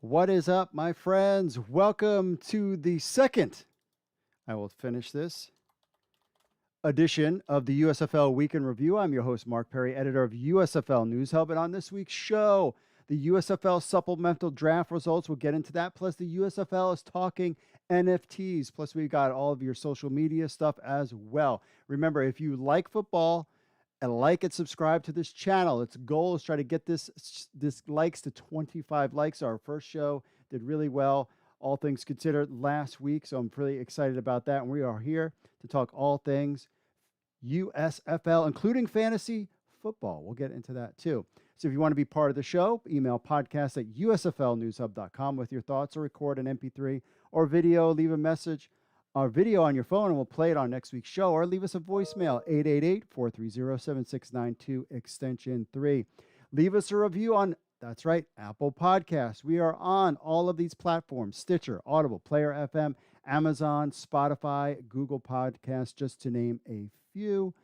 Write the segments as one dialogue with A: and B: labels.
A: What is up, my friends? Welcome to the second, I will finish this, edition of the USFL Week in Review. I'm your host, Mark Perry, editor of USFL News Hub. And on this week's show, the USFL Supplemental Draft results. We'll get into that. Plus, the USFL is talking NFTs. Plus, we got all of your social media stuff as well. Remember, if you like football, and like and subscribe to this channel. Its goal is try to get this likes to 25 likes. Our first show did really well, all things considered, last week. So I'm pretty excited about that. And we are here to talk all things USFL, including fantasy football. We'll get into that too. So if you want to be part of the show, email podcast@usflnewshub.com with your thoughts, or record an MP3 or video, leave a message our video on your phone, and we'll play it on next week's show, or leave us a voicemail, 888-430-7692, extension 3. Leave us a review on, that's right, Apple Podcasts. We are on all of these platforms: Stitcher, Audible, Player FM, Amazon, Spotify, Google Podcasts, just to name a few.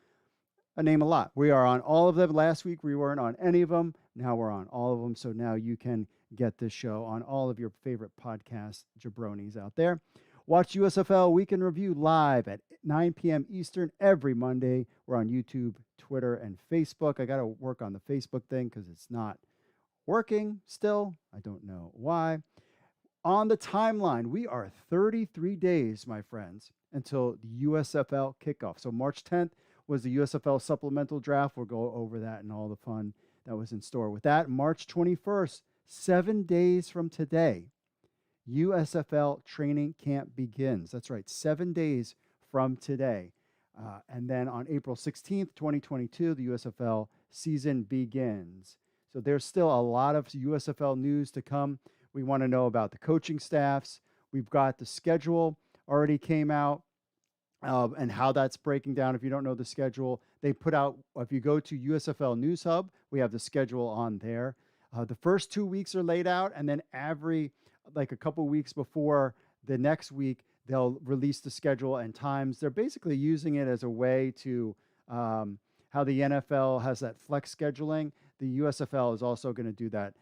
A: I name a lot. We are on all of them. Last week, we weren't on any of them. Now we're on all of them. So now you can get this show on all of your favorite podcast jabronis out there. Watch USFL Week in Review live at 9 p.m. Eastern every Monday. We're on YouTube, Twitter, and Facebook. I got to work on the Facebook thing because it's not working still. I don't know why. On the timeline, we are 33 days, my friends, until the USFL kickoff. So March 10th was the USFL Supplemental Draft. We'll go over that and all the fun that was in store with that. March 21st, 7 days from today, USFL training camp begins. That's right, 7 days from today. And then on April 16th, 2022, the USFL season begins. So there's still a lot of USFL news to come. We want to know about the coaching staffs. We've got the schedule already came out, and how that's breaking down. If you don't know the schedule, they put out, if you go to USFL News Hub, we have the schedule on there. The first 2 weeks are laid out, and then like a couple weeks before the next week, they'll release the schedule and times. They're basically using it as a way to, how the NFL has that flex scheduling. The USFL is also going to do that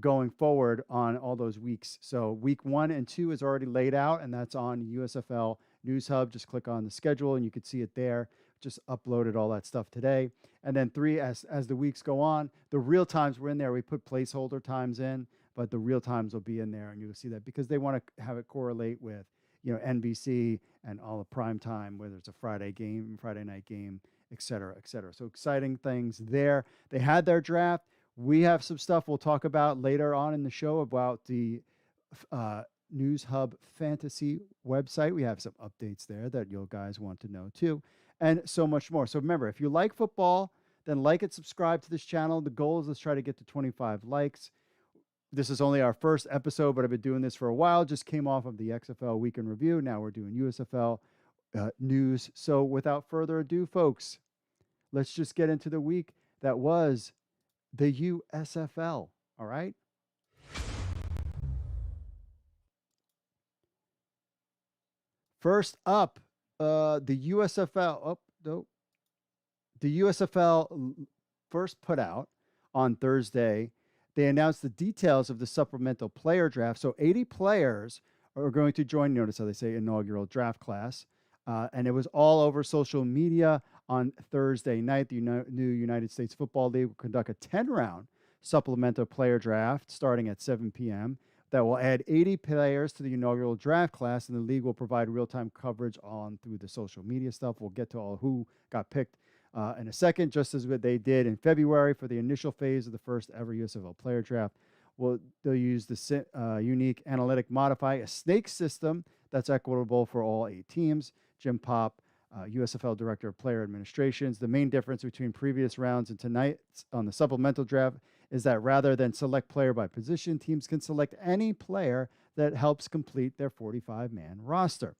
A: going forward on all those weeks. So week 1 and 2 is already laid out, and that's on USFL News Hub. Just click on the schedule and you can see it there. Just uploaded all that stuff today. And then 3, as the weeks go on, the real times were in there. We put placeholder times in, but the real times will be in there, and you'll see that because they want to have it correlate with, NBC and all the prime time, whether it's a Friday game, Friday night game, et cetera, et cetera. So exciting things there. They had their draft. We have some stuff we'll talk about later on in the show about the News Hub Fantasy website. We have some updates there that you guys want to know too, and so much more. So remember, if you like football, then like and subscribe to this channel. The goal is let's try to get to 25 likes. This is only our first episode, but I've been doing this for a while. Just came off of the XFL Week in Review. Now we're doing USFL news. So without further ado, folks, let's just get into the week that was the USFL. All right. First up, the USFL. Oh, no. The USFL first put out on Thursday. They announced the details of the supplemental player draft. So 80 players are going to join. Notice how they say inaugural draft class. And it was all over social media on Thursday night. The new United States Football League will conduct a 10-round supplemental player draft starting at 7 p.m. that will add 80 players to the inaugural draft class, and the league will provide real-time coverage on through the social media stuff. We'll get to all who got picked in a second, just as what they did in February for the initial phase of the first ever USFL player draft. They'll use the unique analytic modify, a snake system that's equitable for all 8 teams. Jim Pop, USFL Director of Player Administrations. The main difference between previous rounds and tonight on the supplemental draft is that rather than select player by position, teams can select any player that helps complete their 45-man roster.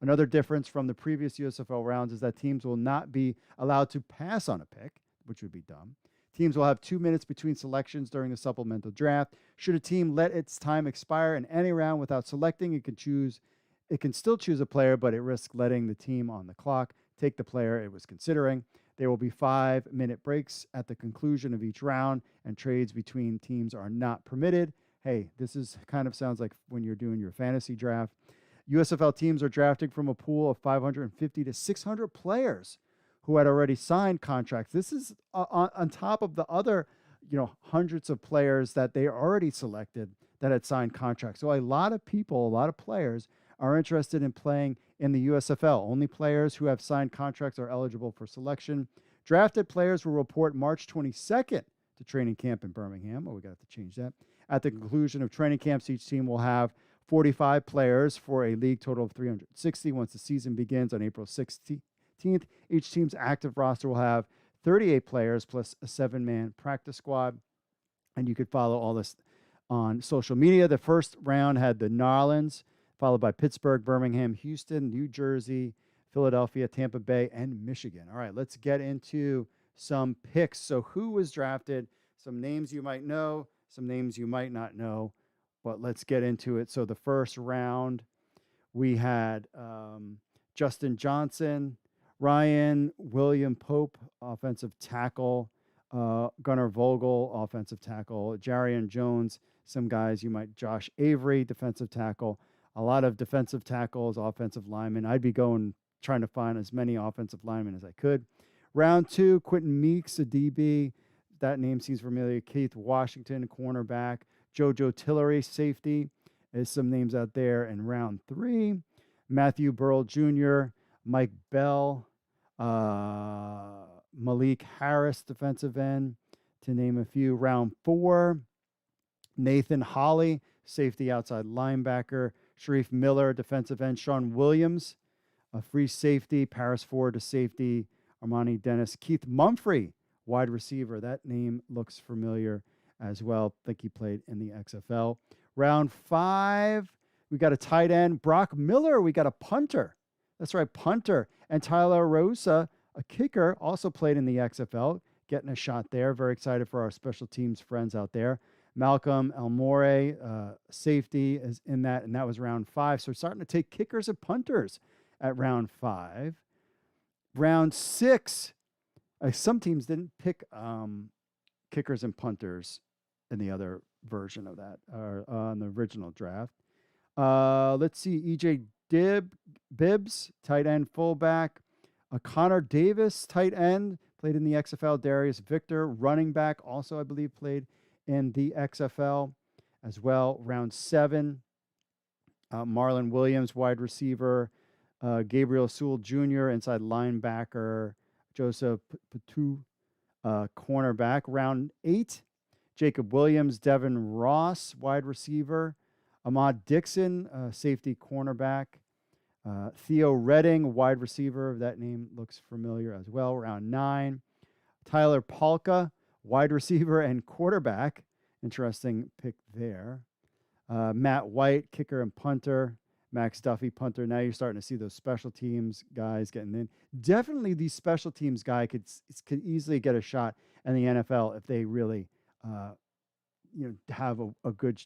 A: Another difference from the previous USFL rounds is that teams will not be allowed to pass on a pick, which would be dumb. Teams will have 2 minutes between selections during the supplemental draft. Should a team let its time expire in any round without selecting, it can still choose a player, but it risks letting the team on the clock take the player it was considering. There will be 5-minute breaks at the conclusion of each round, and trades between teams are not permitted. hey, this is kind of sounds like when you're doing your fantasy draft. USFL teams are drafting from a pool of 550 to 600 players who had already signed contracts. This is on top of the other, hundreds of players that they already selected that had signed contracts. So a lot of people, a lot of players are interested in playing in the USFL. Only players who have signed contracts are eligible for selection. Drafted players will report March 22nd to training camp in Birmingham. Oh, we got to change that. At the conclusion of training camps, each team will have 45 players for a league total of 360. Once the season begins on April 16th, each team's active roster will have 38 players plus a 7-man practice squad. And you could follow all this on social media. The first round had the Narlands, followed by Pittsburgh, Birmingham, Houston, New Jersey, Philadelphia, Tampa Bay, and Michigan. All right, let's get into some picks. So who was drafted? Some names you might know, some names you might not know, but let's get into it. So the first round, we had Justin Johnson, Ryan William Pope, offensive tackle, Gunnar Vogel, offensive tackle, Jarian Jones, some guys you might, Josh Avery, defensive tackle, a lot of defensive tackles, offensive linemen. I'd be trying to find as many offensive linemen as I could. Round 2, Quentin Meeks, a DB. That name seems familiar. Keith Washington, cornerback. JoJo Tillery, safety. There's some names out there. In round 3, Matthew Burrell Jr., Mike Bell, Malik Harris, defensive end, to name a few. Round 4, Nathan Hawley, safety outside linebacker. Sharif Miller, defensive end. Sean Williams, a free safety. Paris Ford, a safety. Armani Dennis. Keith Mumphrey, wide receiver. That name looks familiar as well. I think he played in the XFL. Round 5, we got a tight end. Brock Miller, we got a punter. That's right, punter. And Tyler Rosa, a kicker, also played in the XFL, getting a shot there. Very excited for our special teams friends out there. Malcolm Elmore, safety, is in that, and that was round 5. So we're starting to take kickers and punters at round 5. Round 6, some teams didn't pick kickers and punters in the other version of that, or on the original draft. Let's see, E.J. Bibbs, tight end, fullback. Connor Davis, tight end, played in the XFL. Darius Victor, running back, also I believe played in the XFL as well. Round 7, Marlon Williams, wide receiver. Gabriel Sewell Jr., inside linebacker. Joseph Patu, cornerback. Round 8, Jacob Williams, Devin Ross, wide receiver. Ahmad Dixon, safety cornerback. Theo Redding, wide receiver. That name looks familiar as well. Round 9, Tyler Palka, wide receiver and quarterback. Interesting pick there. Matt White, kicker and punter. Max Duffy, punter. Now you're starting to see those special teams guys getting in. Definitely these special teams guy could easily get a shot in the NFL if they really have a good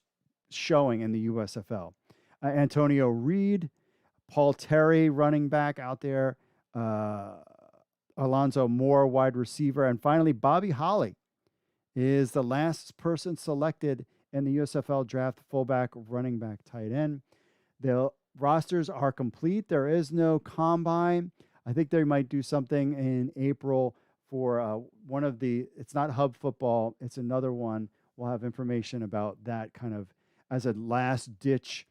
A: showing in the USFL. Antonio Reed, Paul Terry, running back out there. Alonzo Moore, wide receiver. And finally, Bobby Holly is the last person selected in the USFL draft, fullback, running back, tight end. The rosters are complete. There is no combine. I think they might do something in April for one of the, it's not Hub Football, it's another one. We'll have information about that kind of as a last ditch,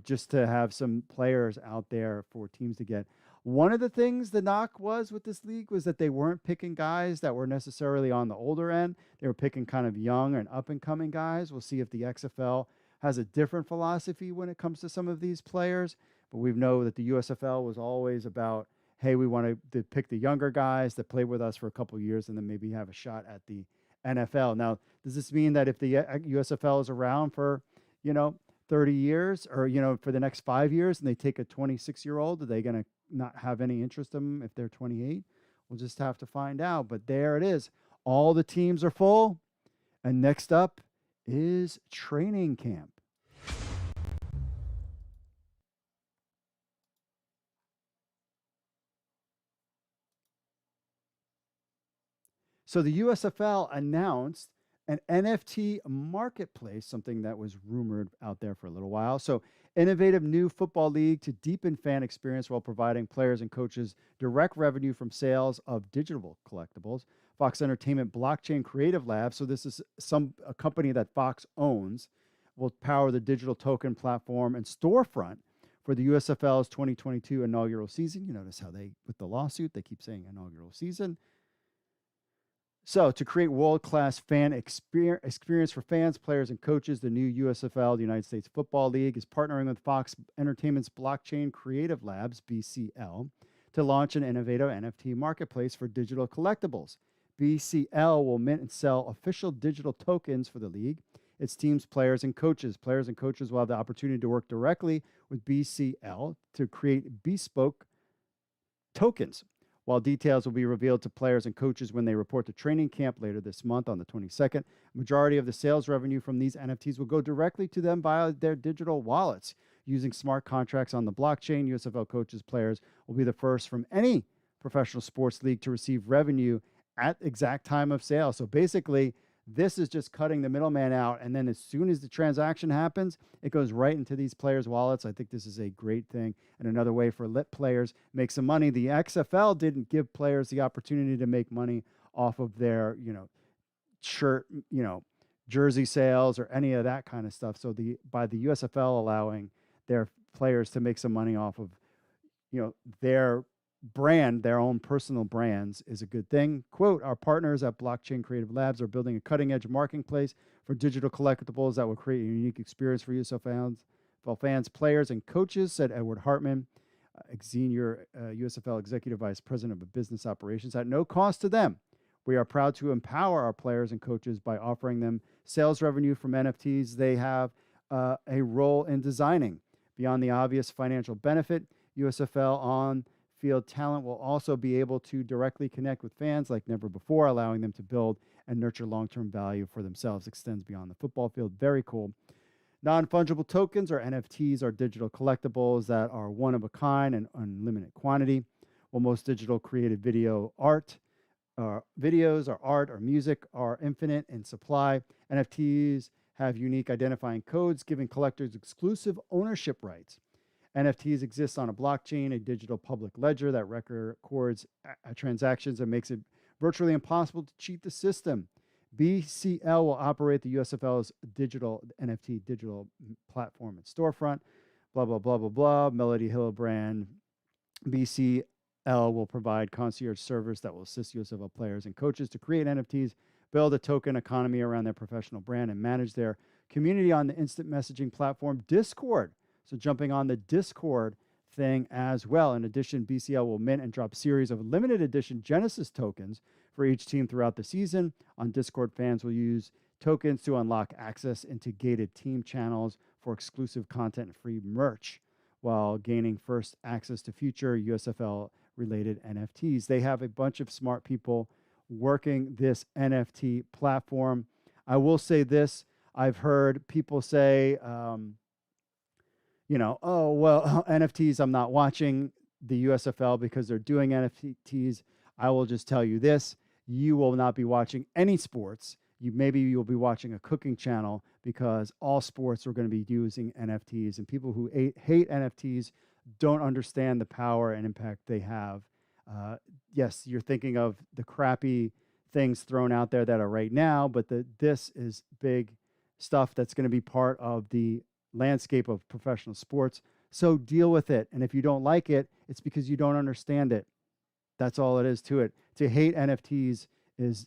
A: just to have some players out there for teams to get. One of the things the knock was with this league was that they weren't picking guys that were necessarily on the older end. They were picking kind of young and up-and-coming guys. We'll see if the XFL has a different philosophy when it comes to some of these players. But we know that the USFL was always about, hey, we want to pick the younger guys that play with us for a couple of years and then maybe have a shot at the NFL. Now, does this mean that if the USFL is around for, 30 years or, for the next 5 years and they take a 26-year-old, are they going to not have any interest in them if they're 28? We'll just have to find out. But there it is. All the teams are full. And next up is training camp. So the USFL announced an NFT marketplace, something that was rumored out there for a little while. So, innovative new football league to deepen fan experience while providing players and coaches direct revenue from sales of digital collectibles. Fox Entertainment Blockchain Creative Labs. So, this is a company that Fox owns, will power the digital token platform and storefront for the USFL's 2022 inaugural season. You notice how with the lawsuit, they keep saying inaugural season. So, to create world-class fan experience for fans, players, and coaches, the new USFL, the United States Football League, is partnering with Fox Entertainment's Blockchain Creative Labs, BCL, to launch an innovative NFT marketplace for digital collectibles. BCL will mint and sell official digital tokens for the league, its teams, players, and coaches. Players and coaches will have the opportunity to work directly with BCL to create bespoke tokens, while details will be revealed to players and coaches when they report to training camp later this month on the 22nd. Majority of the sales revenue from these NFTs will go directly to them via their digital wallets. Using smart contracts on the blockchain, USFL coaches, players will be the first from any professional sports league to receive revenue at exact time of sale. So basically, this is just cutting the middleman out. And then as soon as the transaction happens, it goes right into these players' wallets. I think this is a great thing and another way for lit players make some money. The XFL didn't give players the opportunity to make money off of their, shirt, jersey sales or any of that kind of stuff. So by the USFL allowing their players to make some money off of, their brand, their own personal brands, is a good thing. Quote, our partners at Blockchain Creative Labs are building a cutting-edge marketplace for digital collectibles that will create a unique experience for USFL fans, players, and coaches, said Edward Hartman, senior USFL Executive Vice President of Business Operations. At no cost to them, we are proud to empower our players and coaches by offering them sales revenue from NFTs they have a role in designing. Beyond the obvious financial benefit, USFL on-field talent will also be able to directly connect with fans like never before, allowing them to build and nurture long-term value for themselves. Extends beyond the football field. Very cool. Non-fungible tokens, or NFTs, are digital collectibles that are one of a kind and unlimited quantity. While most digital created videos or art or music are infinite in supply, NFTs have unique identifying codes, giving collectors exclusive ownership rights. NFTs exist on a blockchain, a digital public ledger that records transactions and makes it virtually impossible to cheat the system. BCL will operate the USFL's digital NFT digital platform and storefront. Blah, blah, blah, blah, blah. Melody Hillebrand. BCL will provide concierge servers that will assist USFL players and coaches to create NFTs, build a token economy around their professional brand, and manage their community on the instant messaging platform Discord. So jumping on the Discord thing as well. In addition, BCL will mint and drop series of limited edition Genesis tokens for each team throughout the season. On Discord, fans will use tokens to unlock access into gated team channels for exclusive content and free merch, while gaining first access to future USFL-related NFTs. They have a bunch of smart people working this NFT platform. I will say this. I've heard people say, oh, well, NFTs, I'm not watching the USFL because they're doing NFTs. I will just tell you this. You will not be watching any sports. Maybe you'll be watching a cooking channel because all sports are going to be using NFTs. And people who hate NFTs don't understand the power and impact they have. Yes, you're thinking of the crappy things thrown out there that are right now, but this is big stuff that's going to be part of the landscape of professional sports. So deal with it. And if you don't like it, it's because you don't understand it. That's all it is to it. To hate NFTs is,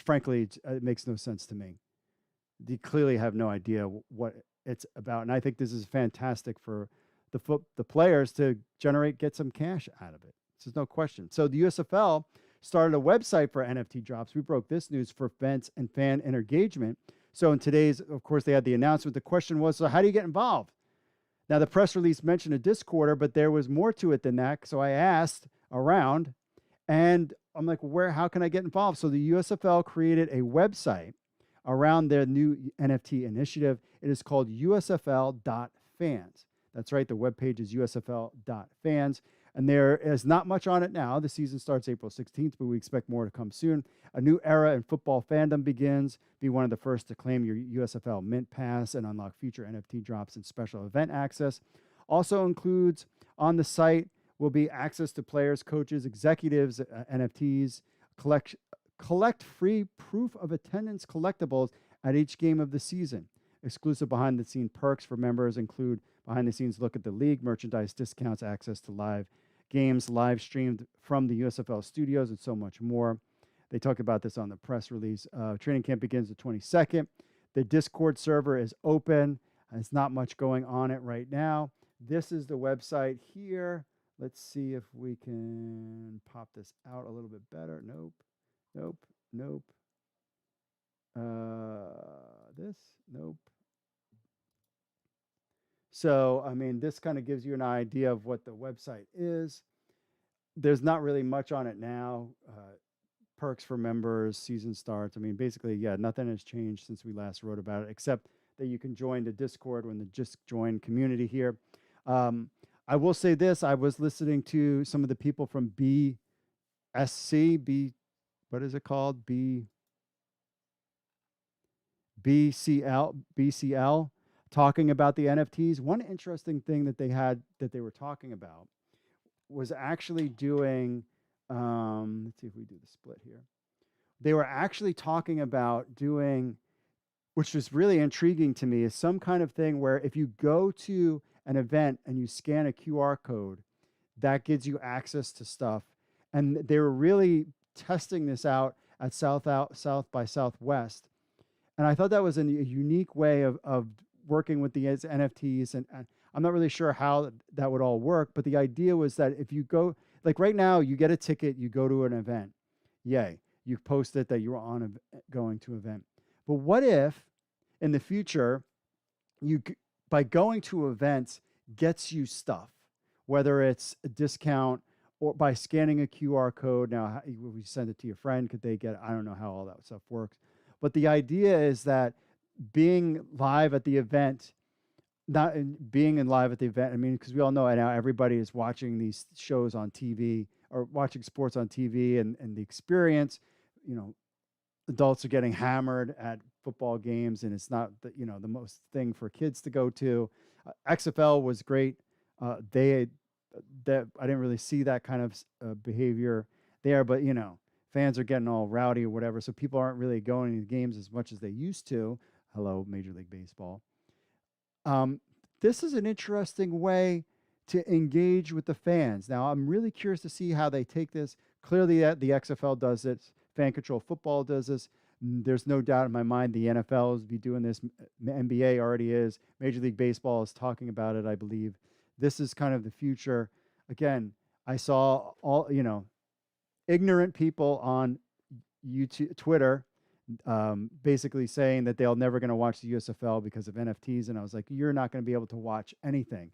A: frankly, it makes no sense to me. They clearly have no idea what it's about. And I think this is fantastic for the players to get some cash out of it. There's no question. So the USFL started a website for NFT drops. We broke this news for events and fan engagement. So in today's, of course, they had the announcement. The question was, so how do you get involved? Now, the press release mentioned a Discorder, but there was more to it than that. So I asked around, and I'm like, how can I get involved? So the USFL created a website around their new NFT initiative. It is called usfl.fans. That's right. The webpage is usfl.fans. And there is not much on it now. The season starts April 16th, but we expect more to come soon. A new era in football fandom begins. Be one of the first to claim your USFL Mint Pass and unlock future NFT drops and special event access. Also includes on the site will be access to players, coaches, executives, NFTs, collect free proof of attendance collectibles at each game of the season. Exclusive behind-the-scenes perks for members include behind-the-scenes look at the league, merchandise discounts, access to live games, live streamed from the USFL studios, and so much more. They talked about this on the press release. Training camp begins the 22nd. The Discord server is open. There's not much going on it right now. This is the website here. Let's see if we can pop this out a little bit better. Nope. This? Nope. So, I mean, this kind of gives you an idea of what the website is. There's not really much on it now. Perks for members, season starts. I mean, basically, yeah, nothing has changed since we last wrote about it, except that you can join the Discord when the Just Join community here. I will say this. I was listening to some of the people from what is it called? BCL, talking about the NFTs. One interesting thing that they were talking about was actually doing, let's see if we do the split here. They were actually talking about doing, which was really intriguing to me, is some kind of thing where if you go to an event and you scan a QR code, that gives you access to stuff. And they were really testing this out at South by Southwest. And I thought that was a unique way of working with the NFTs. And I'm not really sure how that would all work, but the idea was that if you go, like right now, you get a ticket, you go to an event. Yay. You post it that you're going to an event. But what if in the future, by going to events gets you stuff, whether it's a discount or by scanning a QR code. Now, we send it to your friend, could they get it? I don't know how all that stuff works. But the idea is that being live at the event, I mean, because we all know now everybody is watching these shows on TV or watching sports on TV, and the experience, adults are getting hammered at football games, and it's not the most thing for kids to go to. XFL was great. I didn't really see that kind of behavior there, but fans are getting all rowdy or whatever, so people aren't really going to the games as much as they used to. Hello, Major League Baseball. This is an interesting way to engage with the fans. Now, I'm really curious to see how they take this. Clearly, the XFL does this. Fan Control Football does this. There's no doubt in my mind the NFL is be doing this. NBA already is. Major League Baseball is talking about it, I believe. This is kind of the future. Again, I saw all, ignorant people on YouTube, Twitter, basically saying that they're never going to watch the USFL because of NFTs. And I was like, you're not going to be able to watch anything.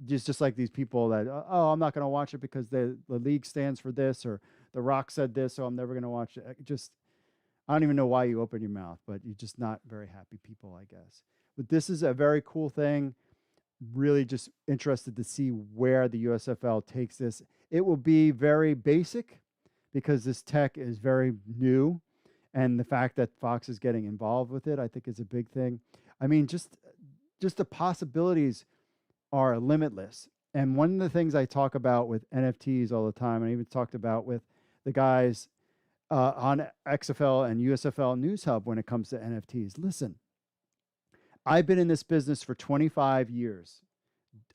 A: Just like these people that, I'm not going to watch it because the league stands for this, or The Rock said this, so I'm never going to watch it. I don't even know why you open your mouth, but you're just not very happy people, I guess. But this is a very cool thing. Really just interested to see where the USFL takes this. It will be very basic because this tech is very new. And the fact that Fox is getting involved with it, I think, is a big thing. I mean, just the possibilities are limitless. And one of the things I talk about with NFTs all the time, and I even talked about with the guys on XFL and USFL News Hub when it comes to NFTs. Listen, I've been in this business for 25 years.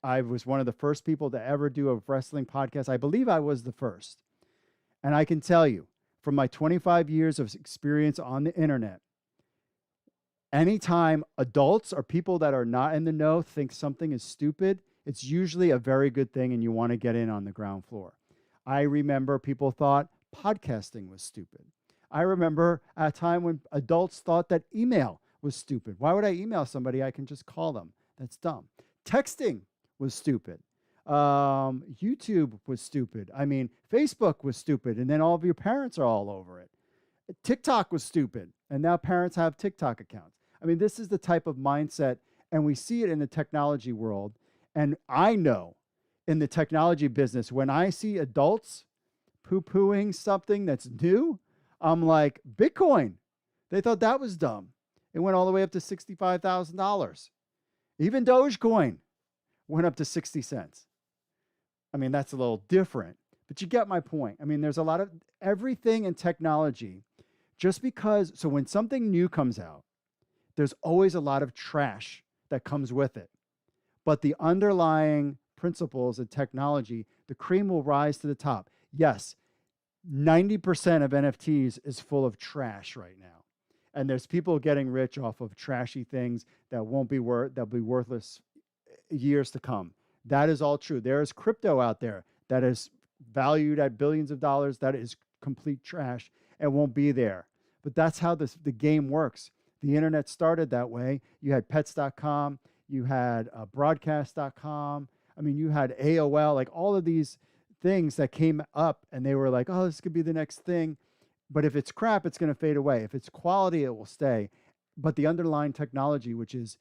A: I was one of the first people to ever do a wrestling podcast. I believe I was the first. And I can tell you, from my 25 years of experience on the internet, anytime adults or people that are not in the know think something is stupid, it's usually a very good thing and you want to get in on the ground floor. I remember people thought podcasting was stupid. I remember a time when adults thought that email was stupid. Why would I email somebody? I can just call them. That's dumb. Texting was stupid. YouTube was stupid. I mean, Facebook was stupid. And then all of your parents are all over it. TikTok was stupid. And now parents have TikTok accounts. I mean, this is the type of mindset, and we see it in the technology world. And I know in the technology business, when I see adults poo-pooing something that's new, I'm like, Bitcoin. They thought that was dumb. It went all the way up to $65,000. Even Dogecoin went up to 60 cents. I mean, that's a little different, but you get my point. I mean, there's a lot of everything in technology, just because. So when something new comes out, there's always a lot of trash that comes with it. But the underlying principles of technology, the cream will rise to the top. Yes, 90% of NFTs is full of trash right now. And there's people getting rich off of trashy things that that'll be worthless years to come. That is all true. There is crypto out there that is valued at billions of dollars that is complete trash and won't be there. But that's how the game works. The internet started that way. You had pets.com, you had broadcast.com. I mean, you had AOL, like all of these things that came up and they were like, oh, this could be the next thing. But if it's crap, it's going to fade away. If it's quality, it will stay. But the underlying technology, which is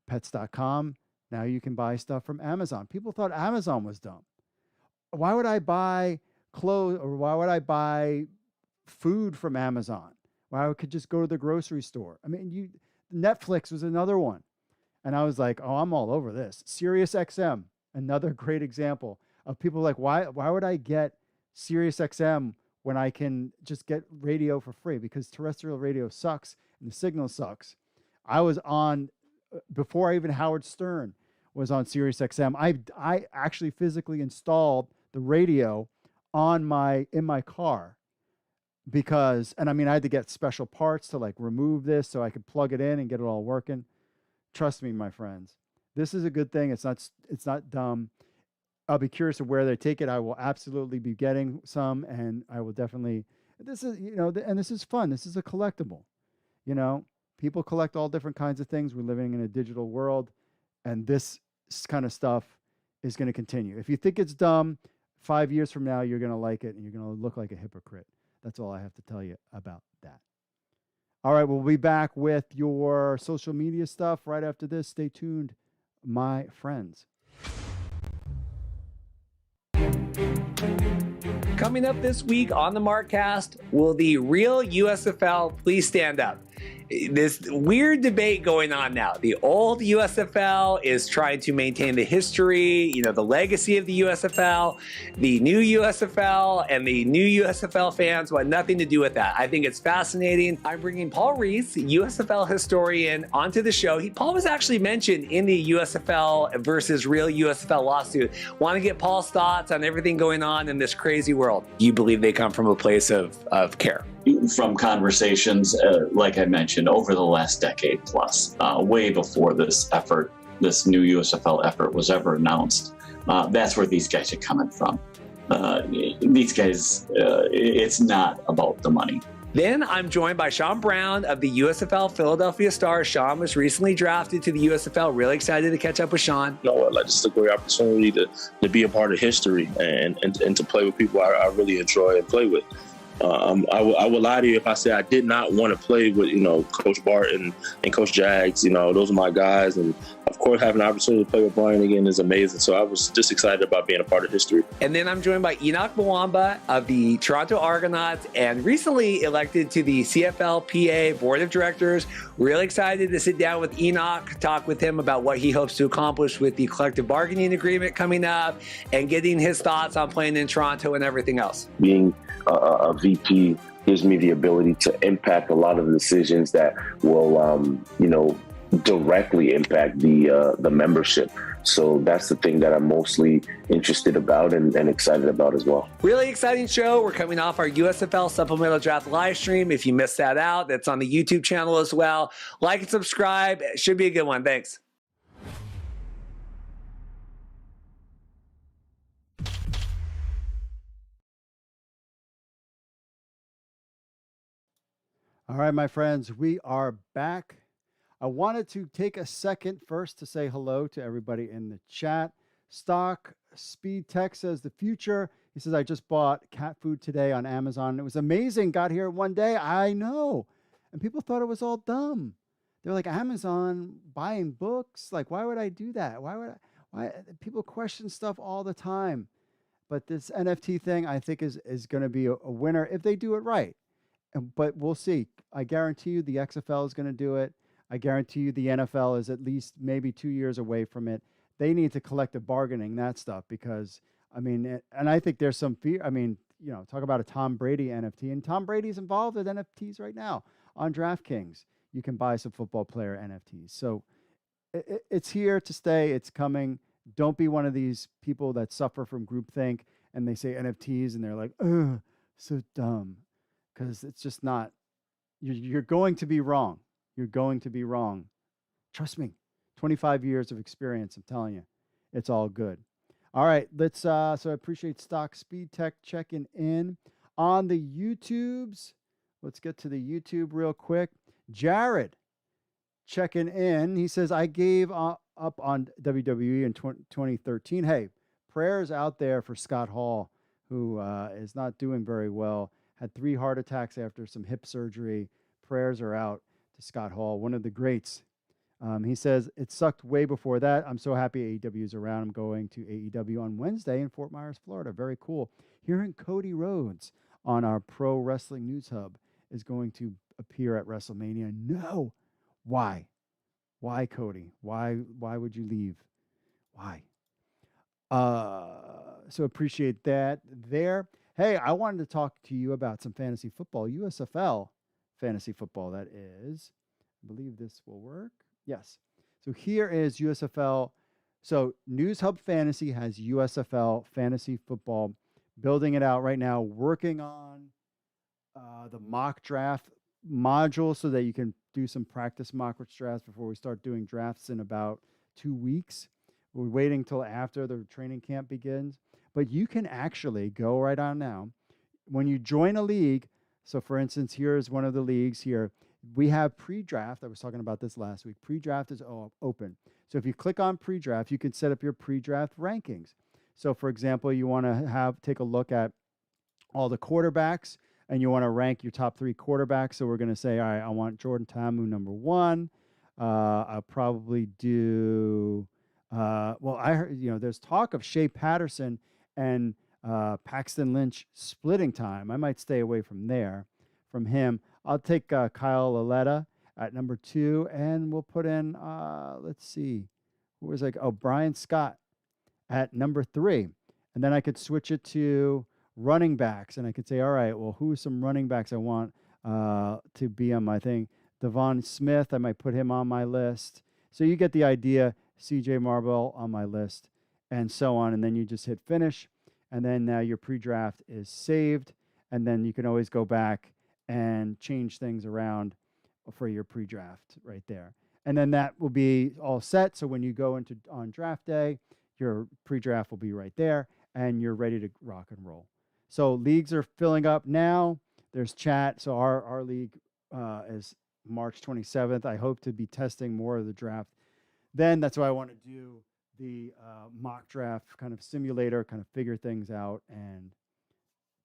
A: pets.com, now you can buy stuff from Amazon. People thought Amazon was dumb. Why would I buy clothes, or why would I buy food from Amazon? Why I could just go to the grocery store? I mean, Netflix was another one. And I was like, oh, I'm all over this. Sirius XM, another great example of people like, why would I get Sirius XM when I can just get radio for free? Because terrestrial radio sucks and the signal sucks. I was on, before even Howard Stern was on Sirius XM, I actually physically installed the radio in my car, because, and I mean, I had to get special parts to like remove this so I could plug it in and get it all working. Trust me, my friends, this is a good thing. It's not dumb. I'll be curious of where they take it. I will absolutely be getting some, and I will definitely, this is, and this is fun. This is a collectible, people collect all different kinds of things. We're living in a digital world, and this kind of stuff is going to continue. If you think it's dumb, 5 years from now, you're going to like it and you're going to look like a hypocrite. That's all I have to tell you about that. All right, we'll be back with your social media stuff right after this. Stay tuned, my friends.
B: Coming up this week on the Markcast, will the real USFL please stand up? This weird debate going on now. The old USFL is trying to maintain the history, the legacy of the USFL. The new USFL and the new USFL fans want nothing to do with that. I think it's fascinating. I'm bringing Paul Reese, USFL historian, onto the show. Paul was actually mentioned in the USFL versus real USFL lawsuit. Want to get Paul's thoughts on everything going on in this crazy world. You believe they come from a place of care?
C: From conversations, like I mentioned, over the last decade plus, way before this new USFL effort was ever announced, that's where these guys are coming from. These guys, it's not about the money.
B: Then I'm joined by Sean Brown of the USFL Philadelphia Stars. Sean was recently drafted to the USFL. Really excited to catch up with Sean.
D: Just a great opportunity to be a part of history and to play with people I really enjoy and play with. I would lie to you if I said I did not want to play with, Coach Bart and Coach Jags. Those are my guys. And, of course, having an opportunity to play with Brian again is amazing. So I was just excited about being a part of history.
B: And then I'm joined by Enoch Mwamba of the Toronto Argonauts and recently elected to the CFLPA Board of Directors. Really excited to sit down with Enoch, talk with him about what he hopes to accomplish with the collective bargaining agreement coming up and getting his thoughts on playing in Toronto and everything else.
D: Being a VP gives me the ability to impact a lot of the decisions that will, directly impact the membership. So that's the thing that I'm mostly interested about and excited about as well.
B: Really exciting show. We're coming off our USFL Supplemental Draft live stream. If you missed that out, that's on the YouTube channel as well. Like and subscribe. It should be a good one. Thanks.
A: All right, my friends, we are back. I wanted to take a second first to say hello to everybody in the chat. Stock Speed Tech says the future. He says, I just bought cat food today on Amazon. It was amazing. Got here one day. I know. And people thought it was all dumb. They're like, Amazon buying books? Like, why would I do that? Why people question stuff all the time, but this NFT thing I think is going to be a winner if they do it right. But we'll see. I guarantee you the XFL is going to do it. I guarantee you the NFL is at least maybe 2 years away from it. They need to collective bargaining that stuff because I mean, and I think there's some fear. I mean, talk about a Tom Brady NFT, and Tom Brady's involved with NFTs right now on DraftKings. You can buy some football player NFTs. So it's here to stay. It's coming. Don't be one of these people that suffer from groupthink and they say NFTs and they're like, "Ugh, so dumb," because it's just not. You're going to be wrong. You're going to be wrong. Trust me. 25 years of experience. I'm telling you, it's all good. All right, let's. So I appreciate Stock Speed Tech checking in on the YouTubes. Let's get to the YouTube real quick. Jared checking in. He says, I gave up on WWE in 2013. Hey, prayers out there for Scott Hall, who is not doing very well. Had 3 heart attacks after some hip surgery. Prayers are out to Scott Hall, one of the greats. He says, it sucked way before that. I'm so happy AEW is around. I'm going to AEW on Wednesday in Fort Myers, Florida. Very cool. Hearing Cody Rhodes on our Pro Wrestling News Hub is going to appear at WrestleMania. No. Why? Why, Cody? Why would you leave? Why? So appreciate that there. Hey, I wanted to talk to you about some fantasy football, USFL fantasy football, that is. I believe this will work. Yes. So here is USFL. So News Hub Fantasy has USFL fantasy football, building it out right now, working on the mock draft module so that you can do some practice mock drafts before we start doing drafts in about 2 weeks. We're waiting till after the training camp begins, but you can actually go right on now. When you join a league, so for instance, here's one of the leagues here. We have pre-draft. I was talking about this last week. Pre-draft is open. So if you click on pre-draft, you can set up your pre-draft rankings. So for example, you want to take a look at all the quarterbacks and you want to rank your top 3 quarterbacks. So we're going to say, all right, I want Jordan Ta'amu number 1. I'll probably do, well, I heard, there's talk of Shea Patterson and Paxton Lynch splitting time. I might stay away from him. I'll take Kyle Laletta at number 2, and we'll put in, let's see, who was Brian Scott at number 3. And then I could switch it to running backs, and I could say, all right, well, who are some running backs I want to be on my thing? Devon Smith, I might put him on my list. So you get the idea. CJ Marble on my list, and so on. And then you just hit finish, and then now your pre-draft is saved, and then you can always go back and change things around for your pre-draft right there. And then that will be all set. So when you go on draft day, your pre-draft will be right there and you're ready to rock and roll. So leagues are filling up now. There's chat. So our league is March 27th. I hope to be testing more of the draft. Then that's why I want to do the mock draft kind of simulator, kind of figure things out, and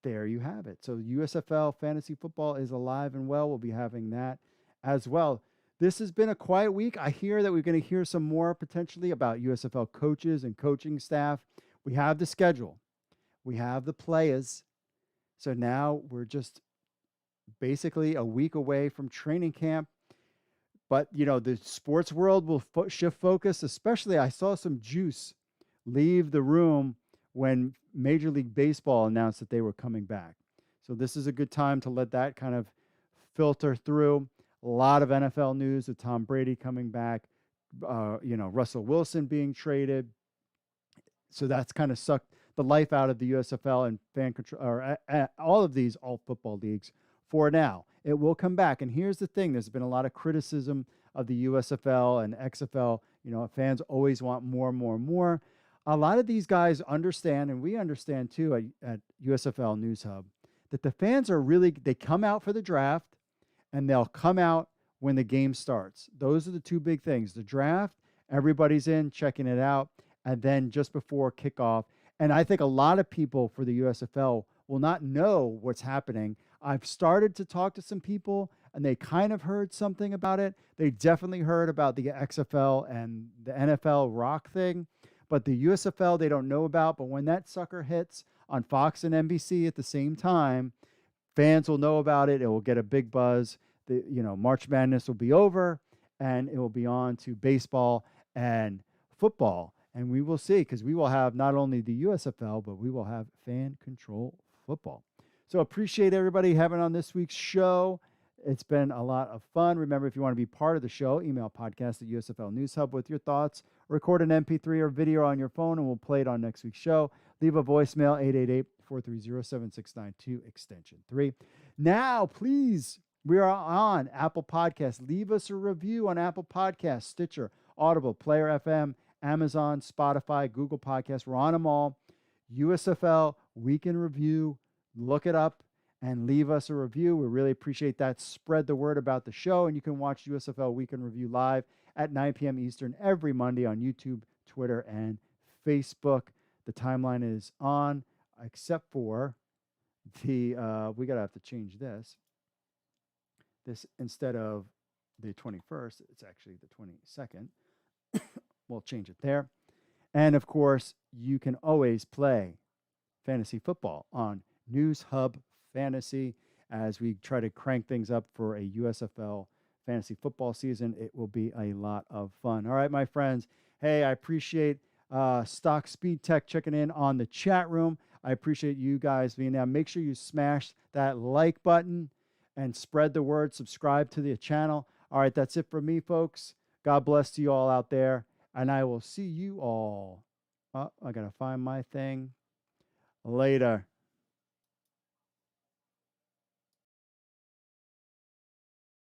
A: there you have it. So USFL fantasy football is alive and well. We'll be having that as well. This has been a quiet week. I hear that we're going to hear some more potentially about USFL coaches and coaching staff. We have the schedule. We have the players. So now we're just basically a week away from training camp. But, the sports world will shift focus, especially I saw some juice leave the room when Major League Baseball announced that they were coming back. So this is a good time to let that kind of filter through. A lot of NFL news with Tom Brady coming back, Russell Wilson being traded. So that's kind of sucked the life out of the USFL and fan control, or all of these all football leagues for now. It will come back. And here's the thing. There's been a lot of criticism of the USFL and XFL. Fans always want more and more and more. A lot of these guys understand, and we understand too at USFL News Hub, that the fans are they come out for the draft and they'll come out when the game starts. Those are the 2 big things. The draft, everybody's in, checking it out, and then just before kickoff. And I think a lot of people for the USFL will not know what's happening. I've started to talk to some people, and they kind of heard something about it. They definitely heard about the XFL and the NFL rock thing, but the USFL they don't know about. But when that sucker hits on Fox and NBC at the same time, fans will know about it. It will get a big buzz. March Madness will be over, and it will be on to baseball and football. And we will see, because we will have not only the USFL, but we will have fan control football. So appreciate everybody having on this week's show. It's been a lot of fun. Remember, if you want to be part of the show, email podcast at USFL News Hub with your thoughts. Record an MP3 or video on your phone, and we'll play it on next week's show. Leave a voicemail, 888-430-7692, extension 3. Now, please, we are on Apple Podcasts. Leave us a review on Apple Podcasts, Stitcher, Audible, Player FM, Amazon, Spotify, Google Podcasts. We're on them all. USFL Week in Review. Look it up and leave us a review. We really appreciate that. Spread the word about the show. And you can watch USFL Week in Review live at 9 p.m. Eastern every Monday on YouTube, Twitter, and Facebook. The timeline is on, except for we gotta have to change this. This, instead of the 21st, it's actually the 22nd. We'll change it there. And of course, you can always play fantasy football on News Hub Fantasy as we try to crank things up for a USFL fantasy football season. It will be a lot of fun. All right, my friends. Hey, I appreciate Stock Speed Tech checking in on the chat room. I appreciate you guys being there. Make sure you smash that like button and spread the word. Subscribe to the channel. All right, that's it for me, folks. God bless to you all out there. And I will see you all. Oh, I got to find my thing later.